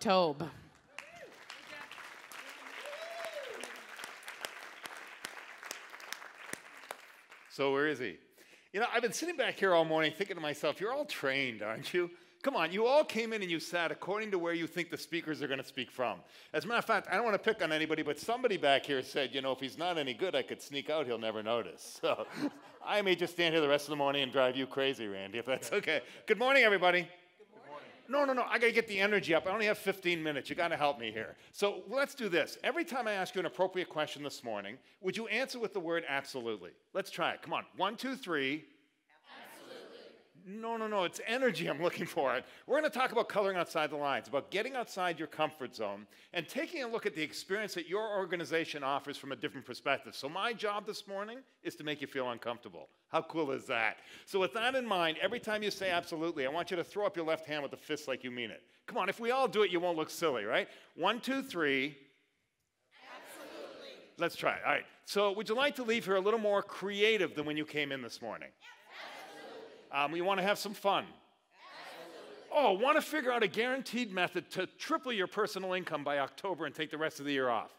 Tobe. So where is he? You know, I've been sitting back here all morning thinking to myself, you're all trained, aren't you? Come on, you all came in and you sat according to where you think the speakers are going to speak from. As a matter of fact, I don't want to pick on anybody, but somebody back here said, you know, if he's not any good, I could sneak out, he'll never notice. So I may just stand here the rest of the morning and drive you crazy, Randy, if that's okay. Good morning, everybody. No, I got to get the energy up. I only have 15 minutes. You got to help me here. So let's do this. Every time I ask you an appropriate question this morning, would you answer with the word absolutely? Let's try it. Come on. 1, 2, 3. No, it's energy I'm looking for. We're going to talk about coloring outside the lines, about getting outside your comfort zone and taking a look at the experience that your organization offers from a different perspective. So my job this morning is to make you feel uncomfortable. How cool is that? So with that in mind, every time you say absolutely, I want you to throw up your left hand with a fist like you mean it. Come on, if we all do it, you won't look silly, right? 1, 2, 3. Absolutely. Let's try it. All right. So would you like to leave here a little more creative than when you came in this morning? You want to have some fun? Absolutely. Oh, want to figure out a guaranteed method to triple your personal income by October and take the rest of the year off?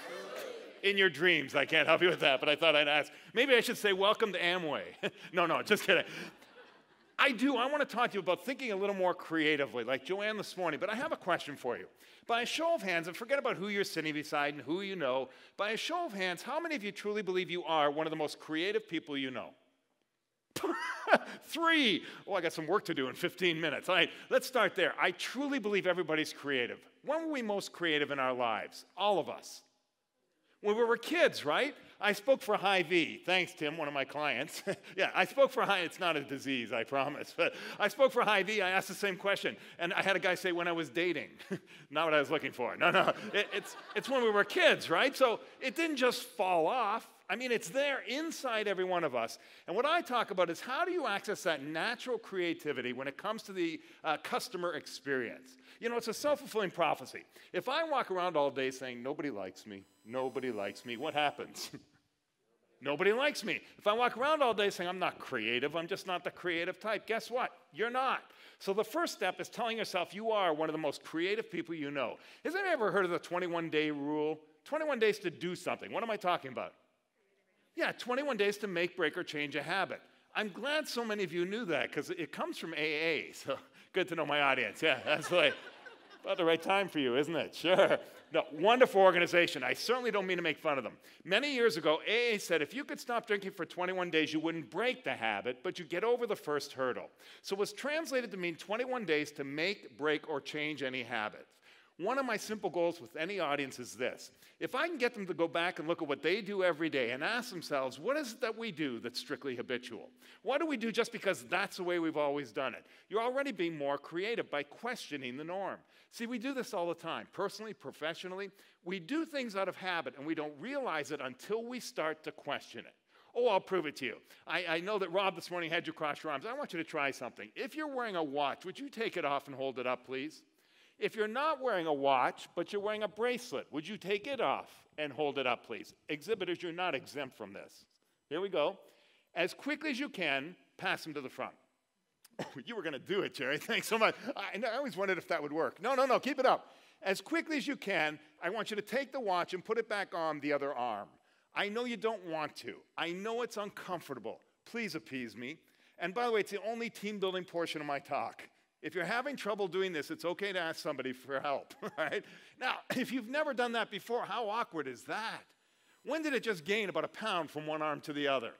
Absolutely. In your dreams. I can't help you with that, but I thought I'd ask. Maybe I should say welcome to Amway. No, just kidding. I want to talk to you about thinking a little more creatively, like Joanne this morning, but I have a question for you. By a show of hands, and forget about who you're sitting beside and who you know, by a show of hands, how many of you truly believe you are one of the most creative people you know? 3. Oh, I got some work to do in 15 minutes. All right, let's start there. I truly believe everybody's creative. When were we most creative in our lives? All of us. When we were kids, right? I spoke for Hy-Vee. Thanks, Tim, one of my clients. Yeah, I spoke for Hy-Vee. It's not a disease, I promise. But I spoke for Hy-Vee. I asked the same question. And I had a guy say, when I was dating. Not what I was looking for. No. It's when we were kids, right? So it didn't just fall off. I mean, it's there inside every one of us. And what I talk about is how do you access that natural creativity when it comes to the customer experience? You know, it's a self-fulfilling prophecy. If I walk around all day saying, nobody likes me, what happens? Nobody likes me. If I walk around all day saying, I'm not creative, I'm just not the creative type, guess what? You're not. So the first step is telling yourself you are one of the most creative people you know. Has anyone ever heard of the 21-day rule? 21 days to do something. What am I talking about? Yeah, 21 days to make, break, or change a habit. I'm glad so many of you knew that because it comes from AA, so good to know my audience. Yeah, that's like about the right time for you, isn't it? Sure. No, wonderful organization. I certainly don't mean to make fun of them. Many years ago, AA said if you could stop drinking for 21 days, you wouldn't break the habit, but you'd get over the first hurdle. So it was translated to mean 21 days to make, break, or change any habit. One of my simple goals with any audience is this. If I can get them to go back and look at what they do every day and ask themselves, what is it that we do that's strictly habitual? What do we do just because that's the way we've always done it? You're already being more creative by questioning the norm. See, we do this all the time, personally, professionally. We do things out of habit, and we don't realize it until we start to question it. Oh, I'll prove it to you. I know that Rob this morning had you cross your arms. I want you to try something. If you're wearing a watch, would you take it off and hold it up, please? If you're not wearing a watch, but you're wearing a bracelet, would you take it off and hold it up, please? Exhibitors, you're not exempt from this. Here we go. As quickly as you can, pass them to the front. Oh, you were going to do it, Jerry. Thanks so much. I always wondered if that would work. No, keep it up. As quickly as you can, I want you to take the watch and put it back on the other arm. I know you don't want to. I know it's uncomfortable. Please appease me. And by the way, it's the only team-building portion of my talk. If you're having trouble doing this, it's okay to ask somebody for help, right? Now, if you've never done that before, how awkward is that? When did it just gain about a pound from one arm to the other?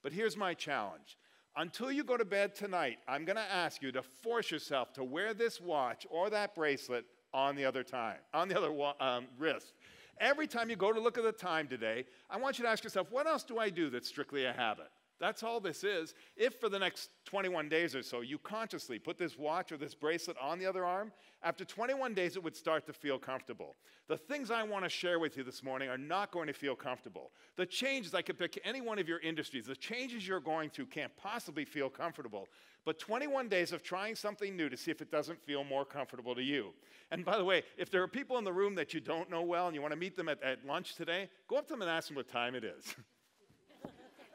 But here's my challenge. Until you go to bed tonight, I'm going to ask you to force yourself to wear this watch or that bracelet on the other wrist. Every time you go to look at the time today, I want you to ask yourself, what else do I do that's strictly a habit? That's all this is. If for the next 21 days or so you consciously put this watch or this bracelet on the other arm, after 21 days it would start to feel comfortable. The things I want to share with you this morning are not going to feel comfortable. The changes, I could pick any one of your industries, the changes you're going through can't possibly feel comfortable. But 21 days of trying something new to see if it doesn't feel more comfortable to you. And by the way, if there are people in the room that you don't know well and you want to meet them at lunch today, go up to them and ask them what time it is.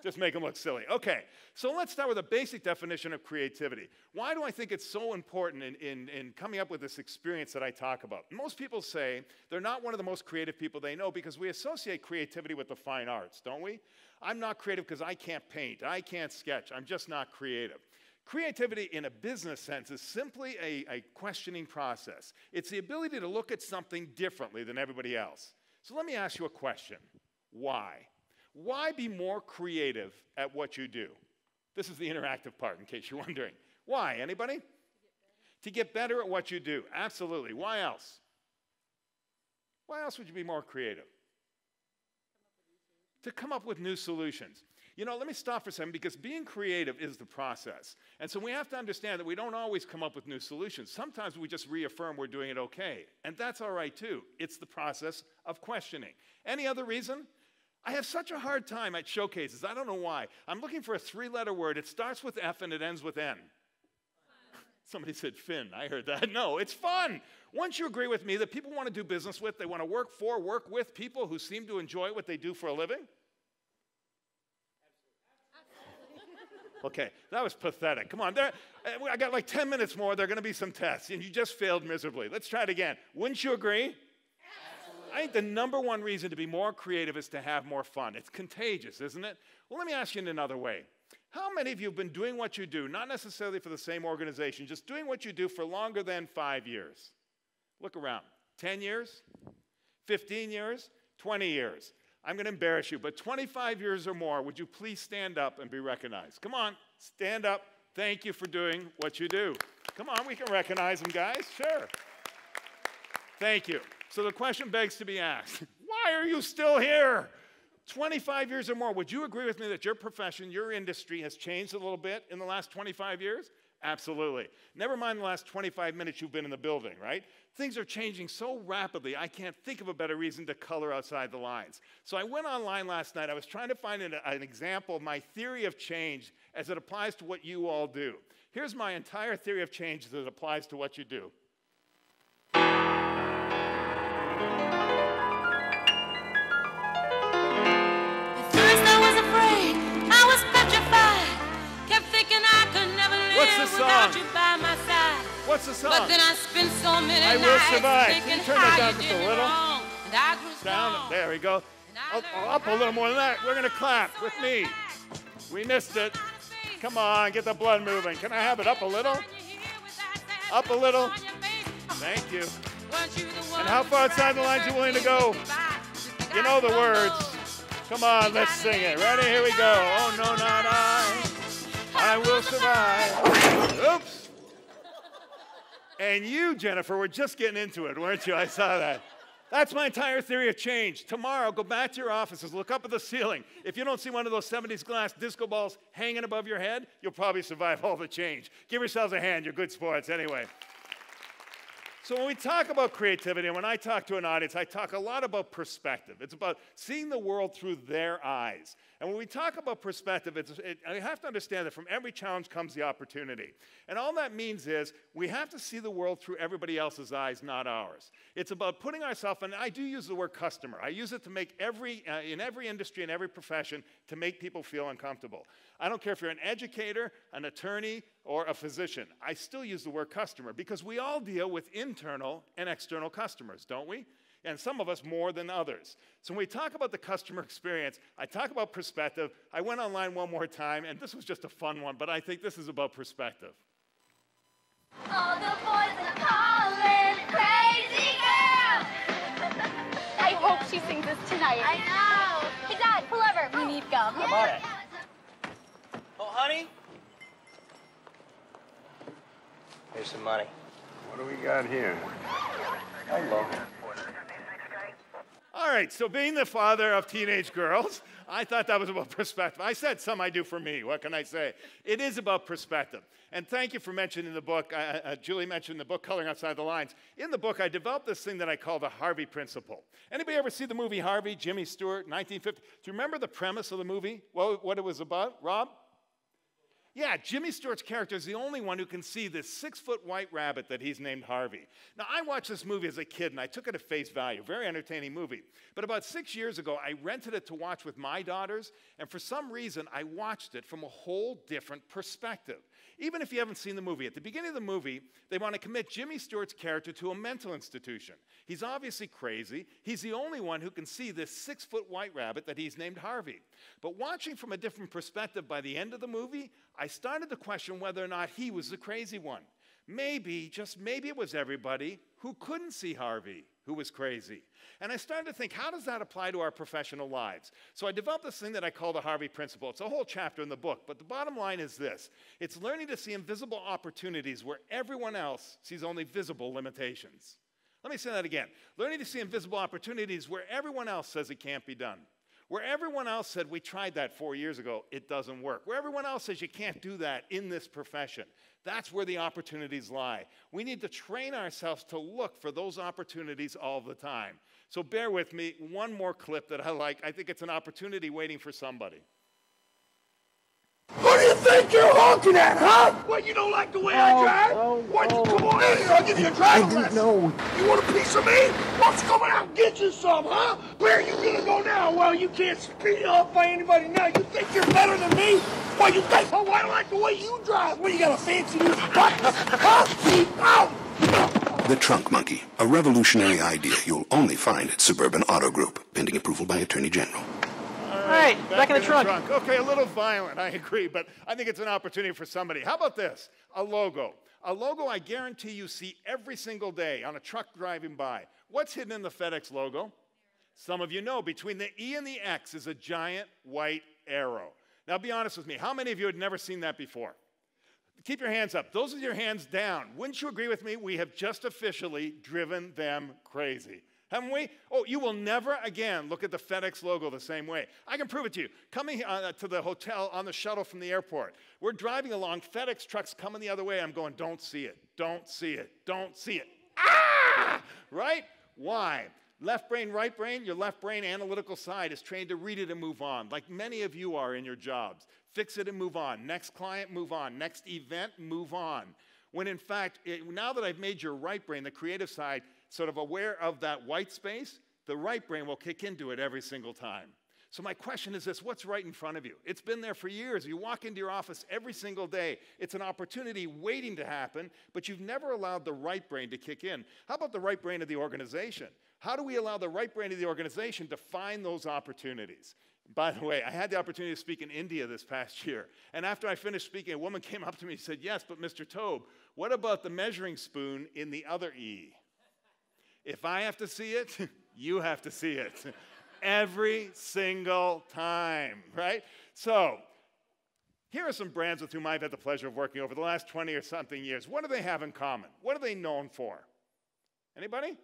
Just make them look silly. Okay, so let's start with a basic definition of creativity. Why do I think it's so important in coming up with this experience that I talk about? Most people say they're not one of the most creative people they know because we associate creativity with the fine arts, don't we? I'm not creative because I can't paint, I can't sketch, I'm just not creative. Creativity in a business sense is simply a questioning process. It's the ability to look at something differently than everybody else. So let me ask you a question. Why? Why be more creative at what you do? This is the interactive part, in case you're wondering. Why? Anybody? To get better at what you do. Absolutely. Why else? Why else would you be more creative? To come up with new solutions. You know, let me stop for a second because being creative is the process. And so we have to understand that we don't always come up with new solutions. Sometimes we just reaffirm we're doing it okay. And that's all right too. It's the process of questioning. Any other reason? I have such a hard time at showcases. I don't know why. I'm looking for a three-letter word. It starts with F and it ends with N. Somebody said Finn. I heard that. No, it's fun. Once you agree with me that people want to do business with, they want to work for, work with people who seem to enjoy what they do for a living. Okay, that was pathetic. Come on, I got like 10 minutes more. There are going to be some tests, and you just failed miserably. Let's try it again. Wouldn't you agree? I think the number one reason to be more creative is to have more fun. It's contagious, isn't it? Well, let me ask you in another way. How many of you have been doing what you do, not necessarily for the same organization, just doing what you do for longer than 5 years? Look around. 10 years? 15 years? 20 years? I'm going to embarrass you, but 25 years or more, would you please stand up and be recognized? Come on, stand up. Thank you for doing what you do. Come on, we can recognize them, guys. Sure. Thank you. So the question begs to be asked, why are you still here? 25 years or more, would you agree with me that your profession, your industry has changed a little bit in the last 25 years? Absolutely. Never mind the last 25 minutes you've been in the building, right? Things are changing so rapidly, I can't think of a better reason to color outside the lines. So I went online last night. I was trying to find an example of my theory of change as it applies to what you all do. Here's my entire theory of change as it applies to what you do. Without you by my side. What's the song? But then I spent so many I nights will survive. thinking Can you turn that how down you just did a me little? wrong. And I grew Down. strong. There we go. Up a little more than that. We're going to clap with me. We missed it. Come on, get the blood moving. Can I have it up a little? Up a little. Thank you. And how far outside the lines are you willing to go? You know the words. Come on, let's sing it. Ready? Here we go. Oh, no, not I. I will survive. Oops. And you, Jennifer, were just getting into it, weren't you? I saw that. That's my entire theory of change. Tomorrow, go back to your offices, look up at the ceiling. If you don't see one of those 70s glass disco balls hanging above your head, you'll probably survive all the change. Give yourselves a hand. You're good sports anyway. So when we talk about creativity, and when I talk to an audience, I talk a lot about perspective. It's about seeing the world through their eyes. And when we talk about perspective, I have to understand that from every challenge comes the opportunity. And all that means is we have to see the world through everybody else's eyes, not ours. It's about putting ourselves, and I do use the word customer. I use it to make in every industry, in every profession, to make people feel uncomfortable. I don't care if you're an educator, an attorney, or a physician. I still use the word customer because we all deal with internal and external customers, don't we? And some of us more than others. So when we talk about the customer experience, I talk about perspective. I went online one more time, and this was just a fun one, but I think this is about perspective. All the boys are calling crazy girl. I hope she sings this tonight. I know. Hey, Dad, pull over. We need gum. How about it? Oh, honey? Here's some money. What do we got here? Hello. All right, so being the father of teenage girls, I thought that was about perspective. I said some I do for me. What can I say? It is about perspective. And thank you for mentioning the book. Julie mentioned the book, Coloring Outside the Lines. In the book, I developed this thing that I call the Harvey Principle. Anybody ever see the movie Harvey, Jimmy Stewart, 1950? Do you remember the premise of the movie? What it was about, Rob? Yeah, Jimmy Stewart's character is the only one who can see this 6-foot white rabbit that he's named Harvey. Now, I watched this movie as a kid, and I took it at face value. Very entertaining movie. But about 6 years ago, I rented it to watch with my daughters, and for some reason, I watched it from a whole different perspective. Even if you haven't seen the movie, at the beginning of the movie, they want to commit Jimmy Stewart's character to a mental institution. He's obviously crazy. He's the only one who can see this 6-foot white rabbit that he's named Harvey. But watching from a different perspective by the end of the movie, I started to question whether or not he was the crazy one. Maybe, just maybe it was everybody who couldn't see Harvey who was crazy. And I started to think, how does that apply to our professional lives? So I developed this thing that I call the Harvey Principle. It's a whole chapter in the book, but the bottom line is this. It's learning to see invisible opportunities where everyone else sees only visible limitations. Let me say that again. Learning to see invisible opportunities where everyone else says it can't be done. Where everyone else said, we tried that 4 years ago, it doesn't work. Where everyone else says you can't do that in this profession. That's where the opportunities lie. We need to train ourselves to look for those opportunities all the time. So bear with me, one more clip that I like. I think it's an opportunity waiting for somebody. What do you think you're honking at, huh? What, you don't like the way I drive? Why don't you come on in here? I'll give you a driving lesson. No. You want a piece of me? Why don't you come on out and get you some, huh? Where are you gonna go now? Well, you can't speed up by anybody now. You think you're better than me? Why you think? Oh, I don't like the way you drive. What, you got a fancy new button? Huh? The Trunk Monkey, a revolutionary idea you'll only find at Suburban Auto Group, pending approval by Attorney General. All right, back in the trunk. Okay, a little violent, I agree, but I think it's an opportunity for somebody. How about this? A logo. A logo I guarantee you see every single day on a truck driving by. What's hidden in the FedEx logo? Some of you know, between the E and the X is a giant white arrow. Now, be honest with me. How many of you had never seen that before? Keep your hands up. Those with your hands down. Wouldn't you agree with me? We have just officially driven them crazy. Haven't we? Oh, you will never again look at the FedEx logo the same way. I can prove it to you. Coming to the hotel on the shuttle from the airport, we're driving along, FedEx trucks coming the other way. I'm going, don't see it, don't see it, don't see it. Ah! Right? Why? Left brain, right brain, your left brain analytical side is trained to read it and move on, like many of you are in your jobs. Fix it and move on. Next client, move on. Next event, move on. When in fact, now that I've made your right brain, the creative side, sort of aware of that white space, the right brain will kick into it every single time. So my question is this, what's right in front of you? It's been there for years. You walk into your office every single day. It's an opportunity waiting to happen, but you've never allowed the right brain to kick in. How about the right brain of the organization? How do we allow the right brain of the organization to find those opportunities? By the way, I had the opportunity to speak in India this past year. And after I finished speaking, a woman came up to me and said, yes, but Mr. Tobe, what about the measuring spoon in the other E? If I have to see it, you have to see it. Every single time, right? So, here are some brands with whom I've had the pleasure of working over the last 20 or something years. What do they have in common? What are they known for? Anybody?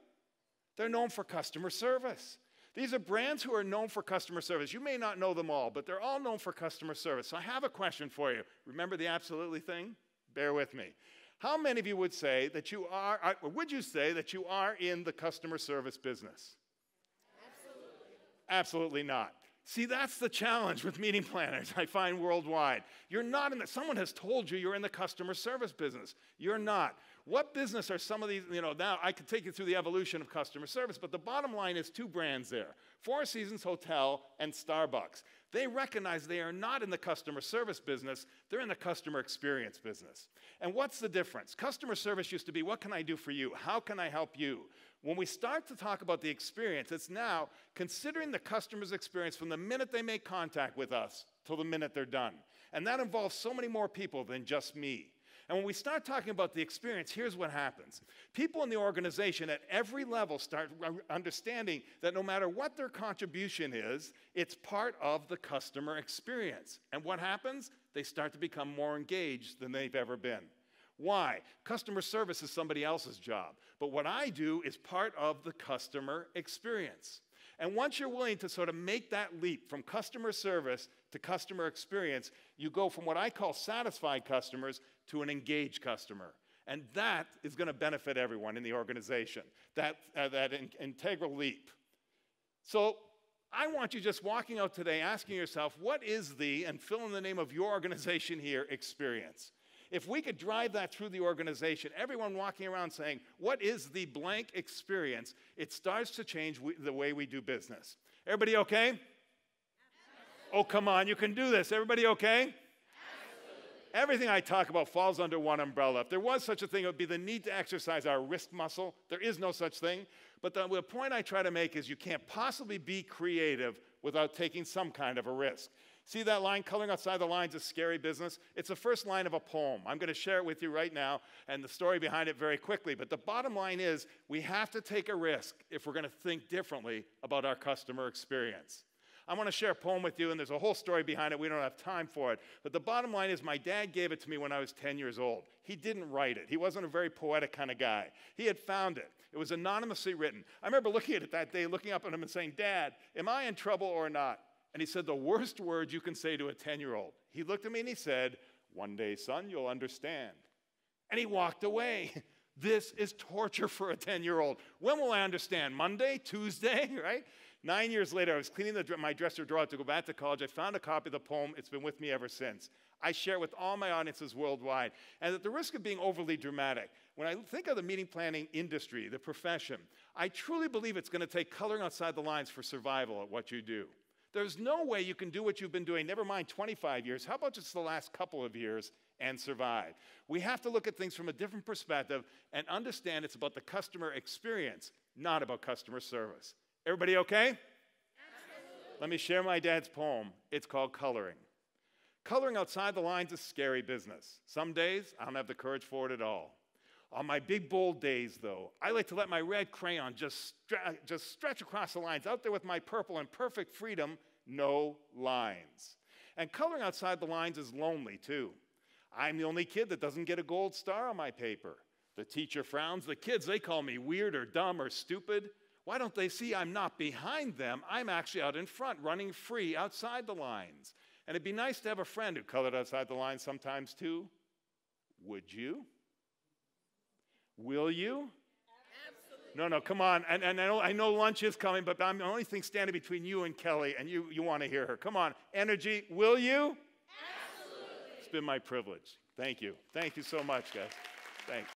They're known for customer service. These are brands who are known for customer service. You may not know them all, but they're all known for customer service. So I have a question for you. Remember the absolutely thing? Bear with me. How many of you would say that you are, or would you say that you are in the customer service business? Absolutely. Absolutely not. See, that's the challenge with meeting planners I find worldwide. You're not in the, someone has told you you're in the customer service business. You're not. What business are some of these, now I could take you through the evolution of customer service, but the bottom line is two brands there, Four Seasons Hotel and Starbucks. They recognize they are not in the customer service business, they're in the customer experience business. And what's the difference? Customer service used to be, what can I do for you? How can I help you? When we start to talk about the experience, it's now considering the customer's experience from the minute they make contact with us till the minute they're done. And that involves so many more people than just me. And when we start talking about the experience, here's what happens. People in the organization at every level start understanding that no matter what their contribution is, it's part of the customer experience. And what happens? They start to become more engaged than they've ever been. Why? Customer service is somebody else's job. But what I do is part of the customer experience. And once you're willing to sort of make that leap from customer service to customer experience, you go from what I call satisfied customers to an engaged customer. And that is going to benefit everyone in the organization, that integral leap. So I want you just walking out today asking yourself, what is the, and fill in the name of your organization here, experience? If we could drive that through the organization, everyone walking around saying, what is the blank experience? It starts to change the way we do business. Everybody okay? Absolutely. Oh, come on, you can do this. Everybody okay? Absolutely. Everything I talk about falls under one umbrella. If there was such a thing, it would be the need to exercise our wrist muscle. There is no such thing. But the point I try to make is you can't possibly be creative without taking some kind of a risk. See that line, coloring outside the lines is scary business? It's the first line of a poem. I'm going to share it with you right now and the story behind it very quickly. But the bottom line is we have to take a risk if we're going to think differently about our customer experience. I want to share a poem with you, and there's a whole story behind it. We don't have time for it. But the bottom line is my dad gave it to me when I was 10 years old. He didn't write it. He wasn't a very poetic kind of guy. He had found it. It was anonymously written. I remember looking at it that day, looking up at him and saying, Dad, am I in trouble or not? And he said the worst words you can say to a 10-year-old. He looked at me and he said, one day, son, you'll understand. And he walked away. This is torture for a 10-year-old. When will I understand? Monday? Tuesday? Right? 9 years later, I was cleaning my dresser drawer to go back to college. I found a copy of the poem. It's been with me ever since. I share it with all my audiences worldwide. And at the risk of being overly dramatic, when I think of the meeting planning industry, the profession, I truly believe it's going to take coloring outside the lines for survival at what you do. There's no way you can do what you've been doing, never mind 25 years. How about just the last couple of years and survive? We have to look at things from a different perspective and understand it's about the customer experience, not about customer service. Everybody okay? Absolutely. Let me share my dad's poem. It's called Coloring. Coloring outside the lines is scary business. Some days, I don't have the courage for it at all. On my big, bold days, though, I like to let my red crayon just stretch across the lines, out there with my purple in perfect freedom, no lines. And coloring outside the lines is lonely, too. I'm the only kid that doesn't get a gold star on my paper. The teacher frowns. The kids, they call me weird or dumb or stupid. Why don't they see I'm not behind them? I'm actually out in front, running free outside the lines. And it'd be nice to have a friend who colored outside the lines sometimes, too. Would you? Will you? Absolutely. No, come on. And I know lunch is coming, but I'm the only thing standing between you and Kelly, and you want to hear her. Come on. Energy. Will you? Absolutely. It's been my privilege. Thank you. Thank you so much, guys. Thanks.